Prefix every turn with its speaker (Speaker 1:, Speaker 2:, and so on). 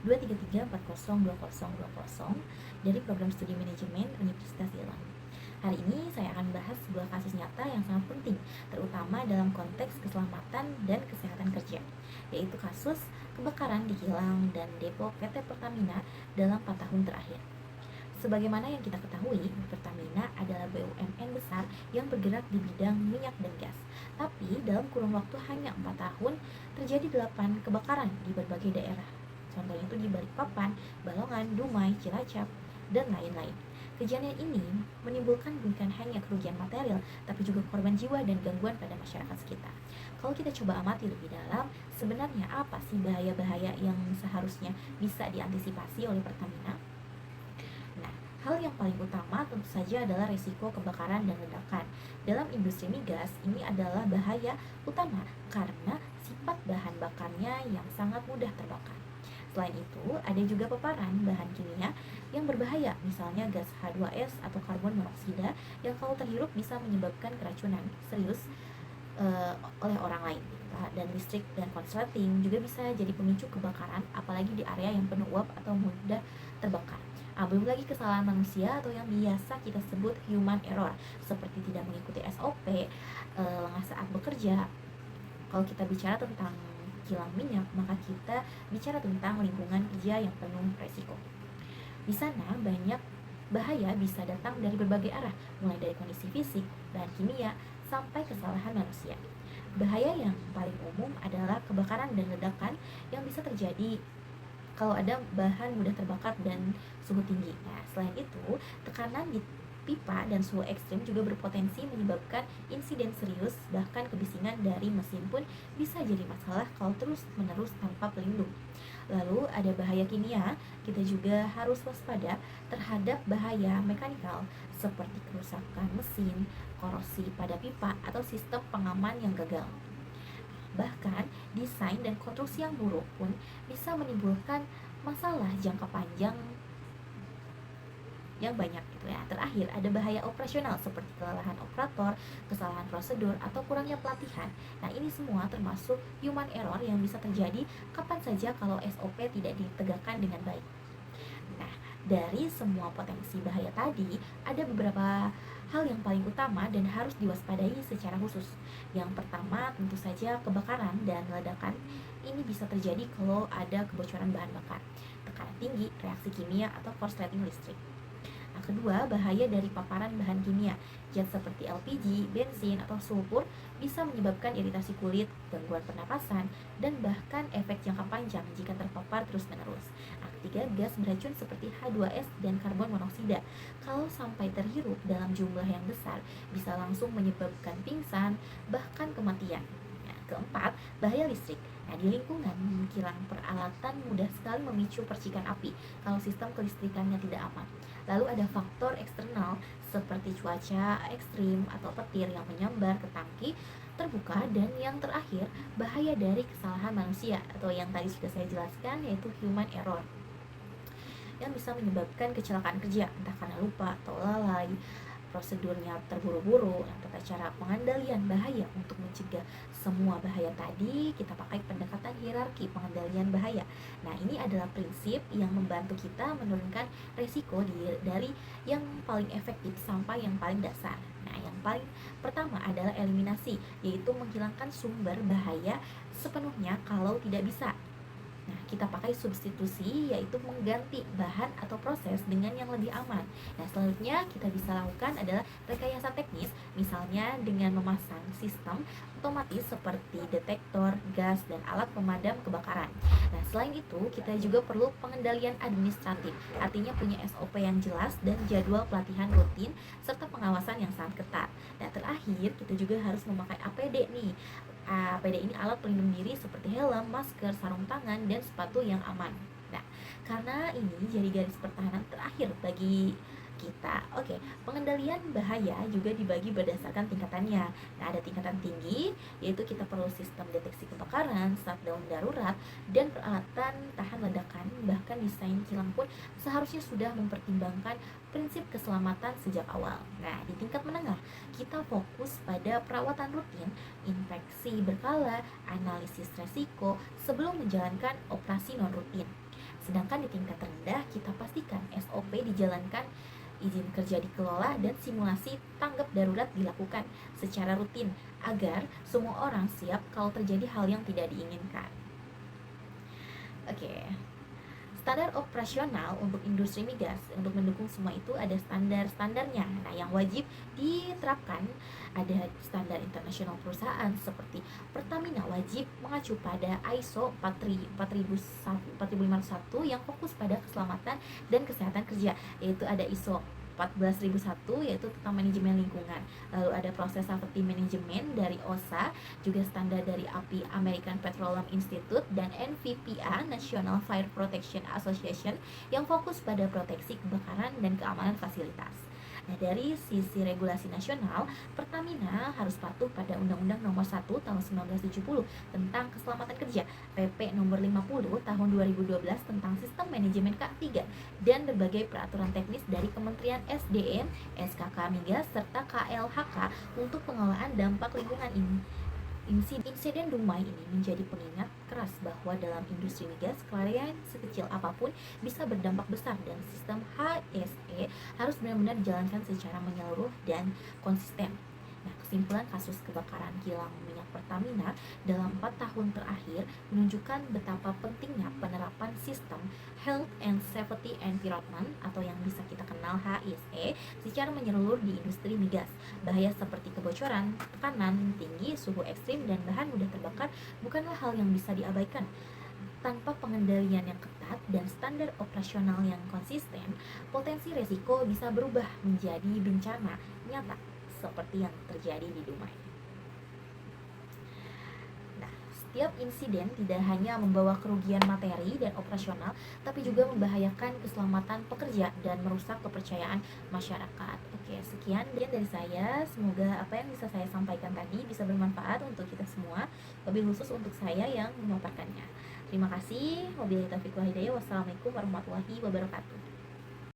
Speaker 1: 233402020 dari Program Studi Manajemen Universitas Islam. Hari ini saya akan membahas sebuah kasus nyata yang sangat penting, terutama dalam konteks keselamatan dan kesehatan kerja, yaitu kasus kebakaran di kilang dan depo PT Pertamina dalam 4 tahun terakhir. Sebagaimana yang kita ketahui, Pertamina adalah BUMN besar yang bergerak di bidang minyak dan gas. Tapi dalam kurun waktu hanya 4 tahun, terjadi 8 kebakaran di berbagai daerah. Contohnya itu di Balikpapan, Balongan, Dumai, Cilacap, dan lain-lain. Kejadian ini menimbulkan bukan hanya kerugian material, tapi juga korban jiwa dan gangguan pada masyarakat sekitar. Kalau kita coba amati lebih dalam, sebenarnya apa sih bahaya-bahaya yang seharusnya bisa diantisipasi oleh Pertamina? Nah, hal yang paling utama tentu saja adalah risiko kebakaran dan ledakan. Dalam industri migas, ini adalah bahaya utama karena sifat bahan bakarnya yang sangat mudah terbakar. Selain itu, ada juga paparan bahan kimia yang berbahaya, misalnya gas H2S atau karbon monoksida yang kalau terhirup bisa menyebabkan keracunan serius oleh orang lain. Dan listrik dan konsleting juga bisa jadi pemicu kebakaran, apalagi di area yang penuh uap atau mudah terbakar. Belum lagi kesalahan manusia atau yang biasa kita sebut human error, seperti tidak mengikuti SOP, lengah saat bekerja. Kalau kita bicara tentang kilang minyak, maka kita bicara tentang lingkungan kerja yang penuh resiko. Di sana banyak bahaya bisa datang dari berbagai arah, mulai dari kondisi fisik, bahan kimia, sampai kesalahan manusia. Bahaya yang paling umum adalah kebakaran dan ledakan yang bisa terjadi kalau ada bahan mudah terbakar dan suhu tinggi. Nah, selain itu, tekanan di pipa dan suhu ekstrim juga berpotensi menyebabkan insiden serius, bahkan kebisingan dari mesin pun bisa jadi masalah kalau terus-menerus tanpa pelindung. Lalu ada bahaya kimia, kita juga harus waspada terhadap bahaya mekanikal seperti kerusakan mesin, korosi pada pipa, atau sistem pengaman yang gagal. Bahkan, desain dan konstruksi yang buruk pun bisa menimbulkan masalah jangka panjang yang banyak gitu ya. Terakhir, ada bahaya operasional seperti kelelahan operator, kesalahan prosedur, atau kurangnya pelatihan. Nah, ini semua termasuk human error yang bisa terjadi kapan saja kalau SOP tidak ditegakkan dengan baik. Nah, dari semua potensi bahaya tadi, ada beberapa hal yang paling utama dan harus diwaspadai secara khusus. Yang pertama, tentu saja kebakaran dan ledakan ini bisa terjadi kalau ada kebocoran bahan bakar, tekanan tinggi, reaksi kimia, atau korsleting listrik. Nah, kedua, bahaya dari paparan bahan kimia. Zat seperti LPG, bensin, atau sulfur bisa menyebabkan iritasi kulit, gangguan pernapasan, dan bahkan efek jangka panjang jika terpapar terus-menerus. Nah, ketiga, gas beracun seperti H2S dan karbon monoksida. Kalau sampai terhirup dalam jumlah yang besar, bisa langsung menyebabkan pingsan, bahkan kematian. Nah, keempat, bahaya listrik. Nah, di lingkungan kilang peralatan mudah sekali memicu percikan api kalau sistem kelistrikannya tidak aman. Lalu ada faktor eksternal seperti cuaca ekstrim atau petir yang menyambar ke tangki terbuka, dan yang terakhir bahaya dari kesalahan manusia atau yang tadi sudah saya jelaskan, yaitu human error yang bisa menyebabkan kecelakaan kerja entah karena lupa atau lalai, prosedurnya terburu-buru. Nah, tata cara pengendalian bahaya untuk mencegah semua bahaya tadi, kita pakai pendekatan hierarki pengendalian bahaya. Nah, ini adalah prinsip yang membantu kita menurunkan resiko dari yang paling efektif sampai yang paling dasar. Nah, yang paling pertama adalah eliminasi, yaitu menghilangkan sumber bahaya sepenuhnya kalau tidak bisa. Nah, kita pakai substitusi, yaitu mengganti bahan atau proses dengan yang lebih aman. Nah, selanjutnya kita bisa lakukan adalah rekayasa teknis, misalnya dengan memasang sistem otomatis seperti detektor gas dan alat pemadam kebakaran. Nah, selain itu, kita juga perlu pengendalian administratif, artinya punya SOP yang jelas dan jadwal pelatihan rutin serta pengawasan yang sangat ketat. Nah, terakhir kita juga harus memakai APD nih. APD ini alat pelindung diri seperti helm, masker, sarung tangan, dan sepatu yang aman. Nah, karena ini jadi garis pertahanan terakhir bagi kita. Oke, pengendalian bahaya juga dibagi berdasarkan tingkatannya. Nah, ada tingkatan tinggi, yaitu kita perlu sistem deteksi kebakaran, shutdown darurat, dan peralatan tahan ledakan. Bahkan desain kilang pun seharusnya sudah mempertimbangkan prinsip keselamatan sejak awal. Nah, di tingkat menengah, kita fokus pada perawatan rutin, inspeksi berkala, analisis resiko sebelum menjalankan operasi non rutin. Sedangkan di tingkat rendah, kita pastikan SOP dijalankan, izin kerja dikelola, dan simulasi tanggap darurat dilakukan secara rutin agar semua orang siap kalau terjadi hal yang tidak diinginkan. Oke. Standar operasional untuk industri migas, untuk mendukung semua itu ada standar-standarnya. Nah, yang wajib diterapkan ada standar internasional perusahaan seperti Pertamina wajib mengacu pada ISO 45001 yang fokus pada keselamatan dan kesehatan kerja, yaitu ada ISO 14001 yaitu tentang manajemen lingkungan. Lalu ada proses safety management dari OSHA, juga standar dari API American Petroleum Institute, dan NVPA National Fire Protection Association yang fokus pada proteksi kebakaran dan keamanan fasilitas. Nah, dari sisi regulasi nasional, Pertamina harus patuh pada Undang-Undang Nomor 1 Tahun 1970 tentang Keselamatan Kerja, PP Nomor 50 Tahun 2012 tentang Sistem Manajemen K3, dan berbagai peraturan teknis dari Kementerian SDM, SKK Migas, serta KLHK untuk pengelolaan dampak lingkungan ini. Insiden Dumai ini menjadi pengingat keras bahwa dalam industri migas, kelalaian sekecil apapun bisa berdampak besar, dan sistem HSE harus benar-benar dijalankan secara menyeluruh dan konsisten. Nah, kesimpulan kasus kebakaran kilang minyak Pertamina dalam 4 tahun terakhir menunjukkan betapa pentingnya penerapan sistem Health and Safety Environment atau yang bisa kita kenal HSE secara menyeluruh di industri migas. Bahaya seperti kebocoran, tekanan tinggi, suhu ekstrim, dan bahan mudah terbakar bukanlah hal yang bisa diabaikan. Tanpa pengendalian yang ketat dan standar operasional yang konsisten, potensi resiko bisa berubah menjadi bencana nyata seperti yang terjadi di Dumai. Nah, setiap insiden tidak hanya membawa kerugian materi dan operasional, tapi juga membahayakan keselamatan pekerja dan merusak kepercayaan masyarakat. Oke, sekian dari saya. Semoga apa yang bisa saya sampaikan tadi bisa bermanfaat untuk kita semua, lebih khusus untuk saya yang memaparkannya. Terima kasih. Wabillahi taufiq wal hidayah. Wassalamualaikum warahmatullahi wabarakatuh.